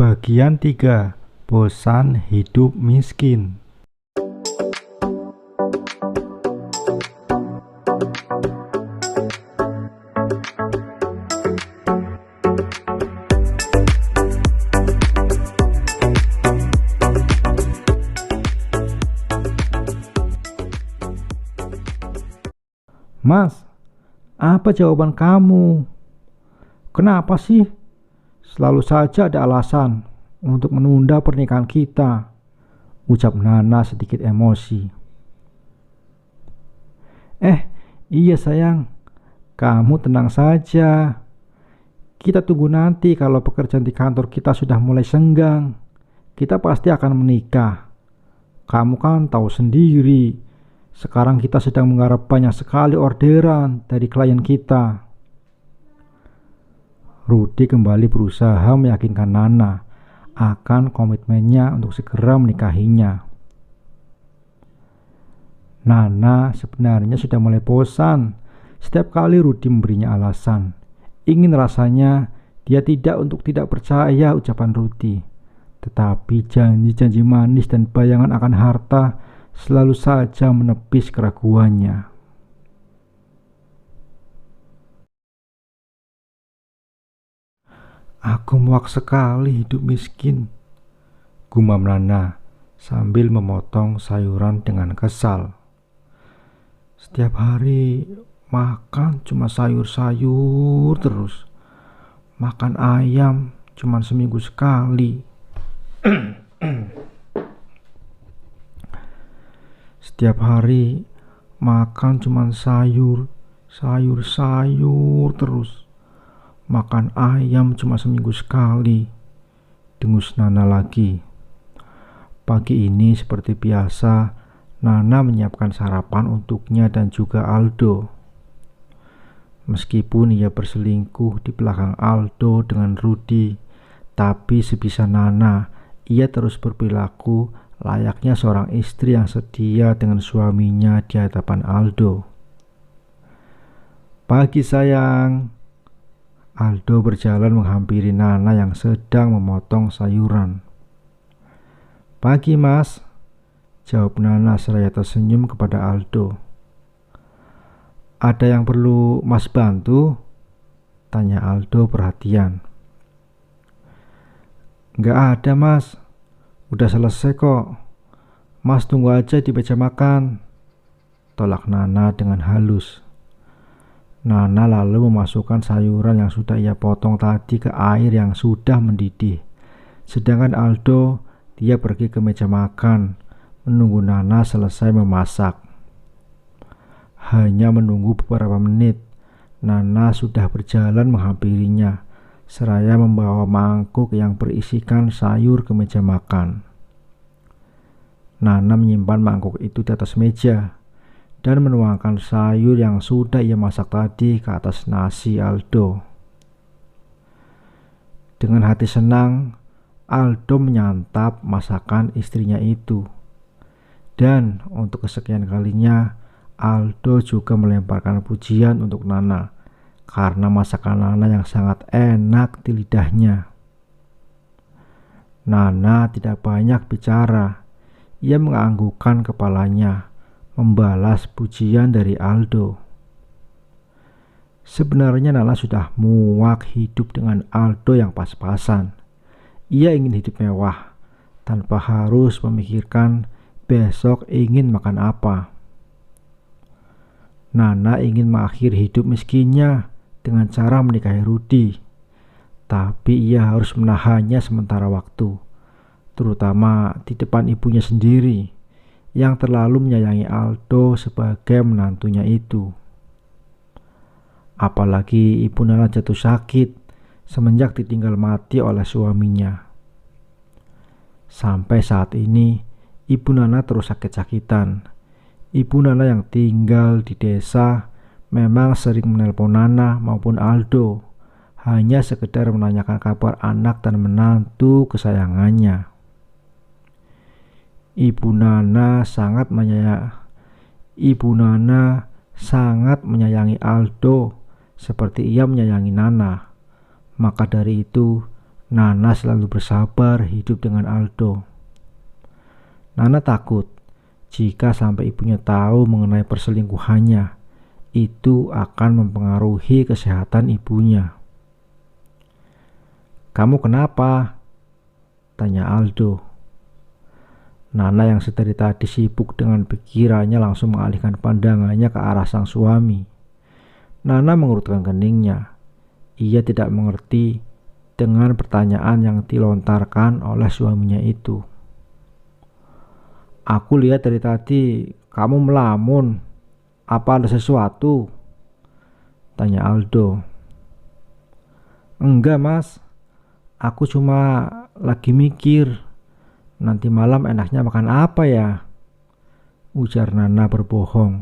Bagian 3. Bosan hidup miskin. Mas, apa jawaban kamu? Kenapa sih selalu saja ada alasan untuk menunda pernikahan kita? Ucap Nana sedikit emosi. Iya sayang, kamu tenang saja. Kita tunggu nanti kalau pekerjaan di kantor kita sudah mulai senggang. Kita pasti akan menikah. Kamu kan tahu sendiri, sekarang kita sedang menggarap banyak sekali orderan dari klien kita. Rudy kembali berusaha meyakinkan Nana akan komitmennya untuk segera menikahinya. Nana sebenarnya sudah mulai bosan. Setiap kali Rudy memberinya alasan, ingin rasanya dia tidak percaya ucapan Rudy. Tetapi janji-janji manis dan bayangan akan harta selalu saja menepis keraguannya. Aku muak sekali hidup miskin, gumam Nana sambil memotong sayuran dengan kesal. Setiap hari makan cuma sayur-sayur terus. Makan ayam cuma seminggu sekali. Setiap hari makan cuma sayur terus. Makan ayam cuma seminggu sekali, dengus Nana lagi. Pagi ini seperti biasa, Nana menyiapkan sarapan untuknya dan juga Aldo. Meskipun ia berselingkuh di belakang Aldo dengan Rudy, tapi sebisa Nana, ia terus berperilaku layaknya seorang istri yang setia dengan suaminya di hadapan Aldo. Pagi sayang. Aldo berjalan menghampiri Nana yang sedang memotong sayuran. Pagi mas, jawab Nana seraya tersenyum kepada Aldo. Ada yang perlu mas bantu? Tanya Aldo perhatian. Nggak ada mas, udah selesai kok. Mas tunggu aja di meja makan, tolak Nana dengan halus. Nana lalu memasukkan sayuran yang sudah ia potong tadi ke air yang sudah mendidih. Sedangkan Aldo, dia pergi ke meja makan, menunggu Nana selesai memasak. Hanya menunggu beberapa menit, Nana sudah berjalan menghampirinya, seraya membawa mangkuk yang berisikan sayur ke meja makan. Nana menyimpan mangkuk itu di atas meja dan menuangkan sayur yang sudah ia masak tadi ke atas nasi Aldo. Dengan hati senang, Aldo menyantap masakan istrinya itu. Dan untuk kesekian kalinya, Aldo juga melemparkan pujian untuk Nana karena masakan Nana yang sangat enak di lidahnya. Nana tidak banyak bicara. Ia menganggukkan kepalanya membalas pujian dari Aldo. Sebenarnya Nana sudah muak hidup dengan Aldo yang pas-pasan. Ia ingin hidup mewah tanpa harus memikirkan besok ingin makan apa. Nana ingin mengakhiri hidup miskinnya dengan cara menikahi Rudy. Tapi ia harus menahannya sementara waktu, terutama di depan ibunya sendiri yang terlalu menyayangi Aldo sebagai menantunya itu. Apalagi ibu Nana jatuh sakit semenjak ditinggal mati oleh suaminya. Sampai saat ini, ibu Nana terus sakit-sakitan. Ibu Nana yang tinggal di desa memang sering menelpon Nana maupun Aldo, hanya sekedar menanyakan kabar anak dan menantu kesayangannya. Ibu Nana sangat menyayangi Aldo seperti ia menyayangi Nana. Maka dari itu, Nana selalu bersabar hidup dengan Aldo. Nana takut jika sampai ibunya tahu mengenai perselingkuhannya, itu akan mempengaruhi kesehatan ibunya. "Kamu kenapa?" tanya Aldo. Nana yang sedari tadi sibuk dengan pikirannya langsung mengalihkan pandangannya ke arah sang suami. Nana mengerutkan keningnya. Ia tidak mengerti dengan pertanyaan yang dilontarkan oleh suaminya itu. "Aku lihat dari tadi kamu melamun. Apa ada sesuatu?" tanya Aldo. "Enggak, Mas. Aku cuma lagi mikir, nanti malam enaknya makan apa ya?" ujar Nana berbohong.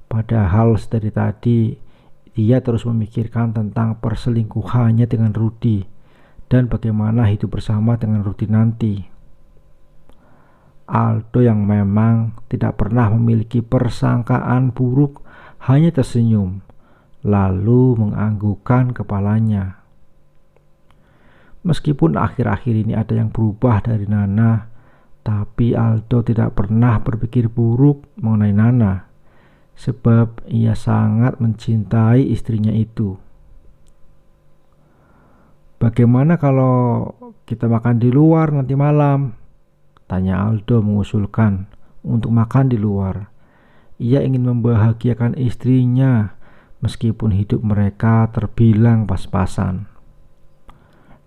Padahal dari tadi dia terus memikirkan tentang perselingkuhannya dengan Rudy dan bagaimana hidup bersama dengan Rudy nanti. Aldo yang memang tidak pernah memiliki persangkaan buruk hanya tersenyum, lalu menganggukkan kepalanya. Meskipun akhir-akhir ini ada yang berubah dari Nana, tapi Aldo tidak pernah berpikir buruk mengenai Nana, sebab ia sangat mencintai istrinya itu. "Bagaimana kalau kita makan di luar nanti malam?" tanya Aldo mengusulkan untuk makan di luar. Ia ingin membahagiakan istrinya meskipun hidup mereka terbilang pas-pasan.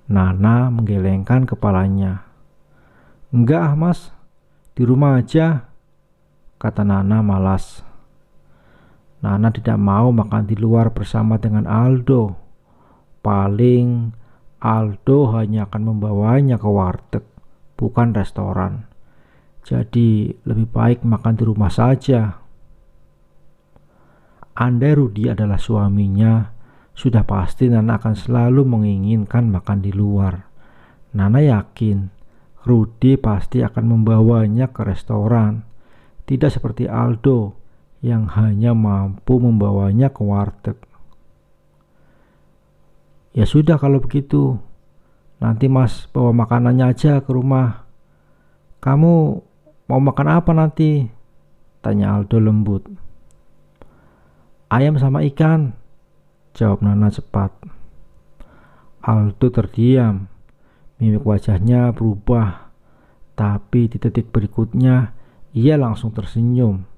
Nana menggelengkan kepalanya. "Enggak, Mas, di rumah aja," kata Nana malas. Nana tidak mau makan di luar bersama dengan Aldo. Paling Aldo hanya akan membawanya ke warteg, bukan restoran. Jadi lebih baik makan di rumah saja. Andai Rudy adalah suaminya, sudah pasti Nana akan selalu menginginkan makan di luar. Nana yakin Rudy pasti akan membawanya ke restoran, tidak seperti Aldo yang hanya mampu membawanya ke warteg. "Ya sudah kalau begitu, nanti Mas bawa makanannya aja ke rumah. Kamu mau makan apa nanti?" tanya Aldo lembut. "Ayam sama ikan," jawab Nana cepat. Aldo terdiam. Mimik wajahnya berubah, tapi di detik berikutnya ia langsung tersenyum,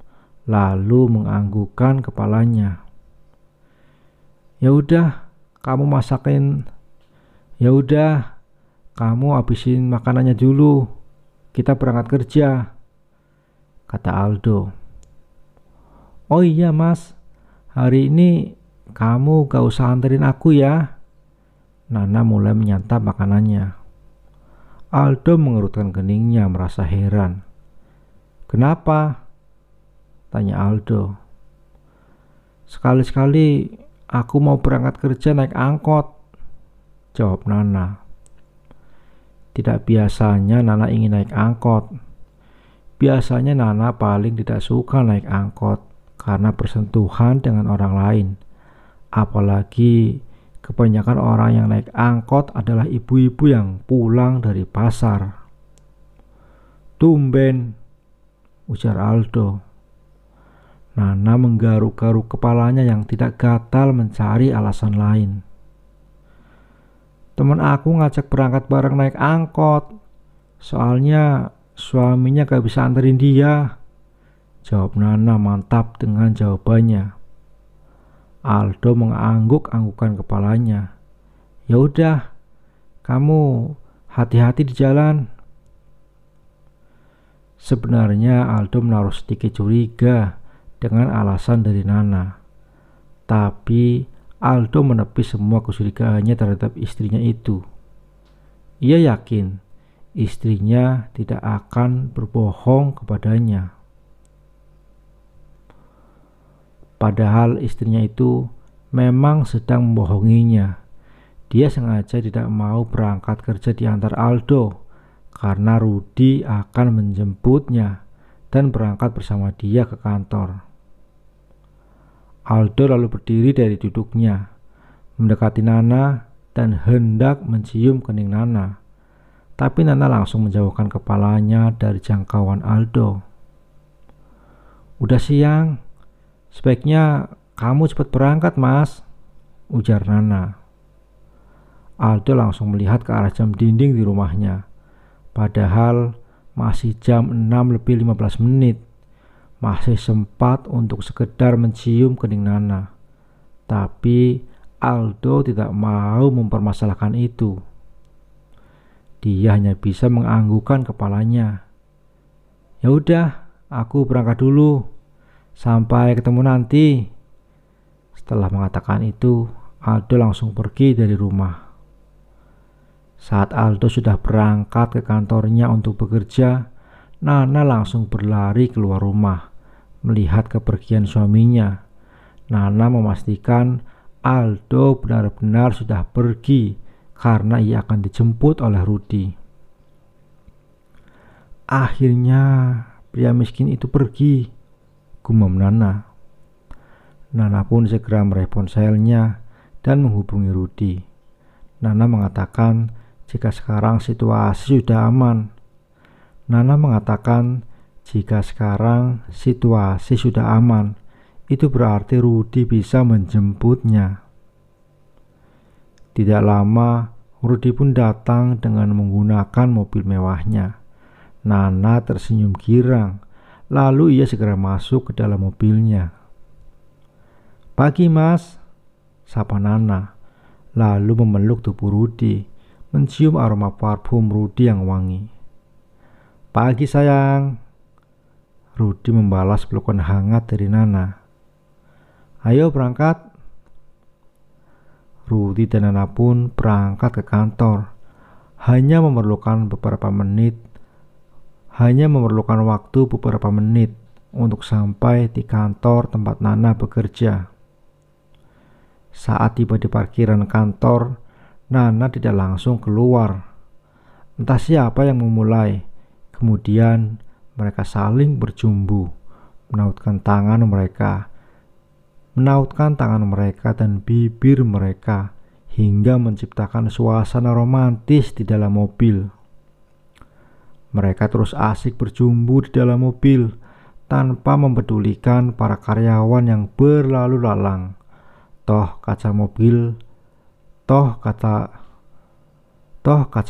lalu menganggukkan kepalanya. Ya udah, kamu habisin makanannya dulu. Kita berangkat kerja," kata Aldo. "Oh iya, Mas. Hari ini kamu gak usah anterin aku ya." Nana mulai menyantap makanannya. Aldo mengerutkan keningnya merasa heran. "Kenapa?" tanya Aldo. "Sekali-sekali aku mau berangkat kerja naik angkot," jawab Nana. Tidak biasanya Nana ingin naik angkot. Biasanya Nana paling tidak suka naik angkot karena bersentuhan dengan orang lain. Apalagi kebanyakan orang yang naik angkot adalah ibu-ibu yang pulang dari pasar. "Tumben," ujar Aldo. Nana menggaruk-garuk kepalanya yang tidak gatal mencari alasan lain. "Teman aku ngajak berangkat bareng naik angkot. Soalnya suaminya gak bisa anterin dia," jawab Nana mantap dengan jawabannya. Aldo mengangguk-anggukkan kepalanya. "Ya udah, kamu hati-hati di jalan." Sebenarnya Aldo menaruh sedikit curiga dengan alasan dari Nana. Tapi Aldo menepis semua kecurigaannya terhadap istrinya itu. Ia yakin istrinya tidak akan berbohong kepadanya. Padahal istrinya itu memang sedang membohonginya. Dia sengaja tidak mau berangkat kerja di antar Aldo karena Rudy akan menjemputnya dan berangkat bersama dia ke kantor. Aldo lalu berdiri dari duduknya, mendekati Nana dan hendak mencium kening Nana. Tapi Nana langsung menjauhkan kepalanya dari jangkauan Aldo. "Udah siang, sebaiknya kamu cepat berangkat, Mas," ujar Nana. Aldo langsung melihat ke arah jam dinding di rumahnya. Padahal masih jam 6:15. Masih sempat untuk sekedar mencium kening Nana. Tapi Aldo tidak mau mempermasalahkan itu. Dia hanya bisa menganggukkan kepalanya. "Ya udah, aku berangkat dulu. Sampai ketemu nanti." Setelah mengatakan itu, Aldo langsung pergi dari rumah. Saat Aldo sudah berangkat ke kantornya untuk bekerja, Nana langsung berlari keluar rumah, melihat kepergian suaminya. Nana memastikan Aldo benar-benar sudah pergi karena ia akan dijemput oleh Rudy. "Akhirnya pria miskin itu pergi," gumam Nana. Nana pun segera meraih ponselnya dan menghubungi Rudy. Nana mengatakan jika sekarang situasi sudah aman. Itu berarti Rudy bisa menjemputnya. Tidak lama, Rudy pun datang dengan menggunakan mobil mewahnya. Nana tersenyum girang, lalu ia segera masuk ke dalam mobilnya. "Pagi, Mas," sapa Nana, lalu memeluk tubuh Rudy, mencium aroma parfum Rudy yang wangi. "Pagi, sayang," Rudy membalas pelukan hangat dari Nana. "Ayo berangkat." Rudy dan Nana pun berangkat ke kantor. Hanya memerlukan waktu beberapa menit untuk sampai di kantor tempat Nana bekerja. Saat tiba di parkiran kantor, Nana tidak langsung keluar. Entah siapa yang memulai. Kemudian mereka saling berjumbu, menautkan tangan mereka dan bibir mereka hingga menciptakan suasana romantis di dalam mobil. Mereka terus asik berjumbu di dalam mobil tanpa mempedulikan para karyawan yang berlalu lalang. Toh kaca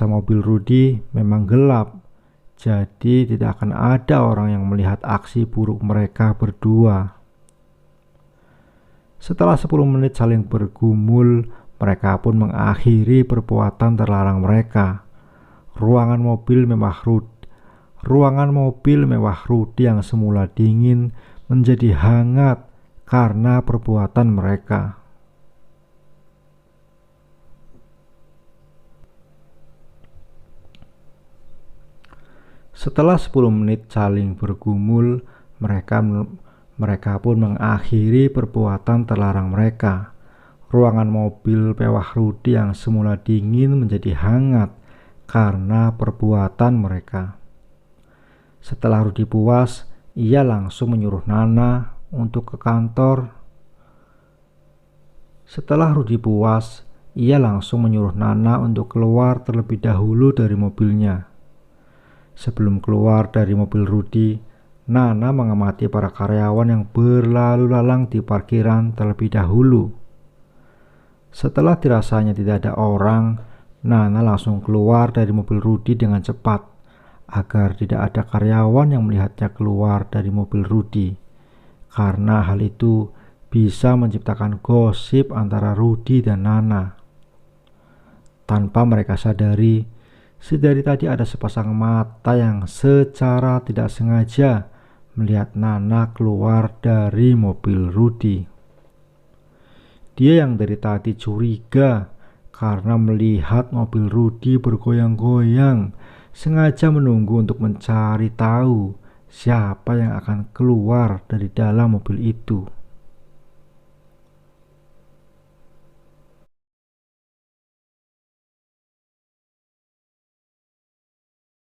mobil Rudy memang gelap, jadi tidak akan ada orang yang melihat aksi buruk mereka berdua. Setelah 10 menit saling bergumul, mereka pun mengakhiri perbuatan terlarang mereka. Ruangan mobil mewah Rudy yang semula dingin menjadi hangat karena perbuatan mereka. Setelah 10 menit saling bergumul, mereka pun mengakhiri perbuatan terlarang mereka. Ruangan mobil mewah Rudy yang semula dingin menjadi hangat karena perbuatan mereka. Setelah Rudy puas, ia langsung menyuruh Nana untuk ke kantor. Keluar terlebih dahulu dari mobilnya. Sebelum keluar dari mobil Rudy, Nana mengamati para karyawan yang berlalu lalang di parkiran terlebih dahulu. Setelah dirasanya tidak ada orang, Nana langsung keluar dari mobil Rudy dengan cepat agar tidak ada karyawan yang melihatnya keluar dari mobil Rudy, karena hal itu bisa menciptakan gosip antara Rudy dan Nana. Tanpa mereka sadari, sedari tadi ada sepasang mata yang secara tidak sengaja melihat Nana keluar dari mobil Rudy. Dia yang dari tadi curiga karena melihat mobil Rudy bergoyang-goyang, sengaja menunggu untuk mencari tahu siapa yang akan keluar dari dalam mobil itu.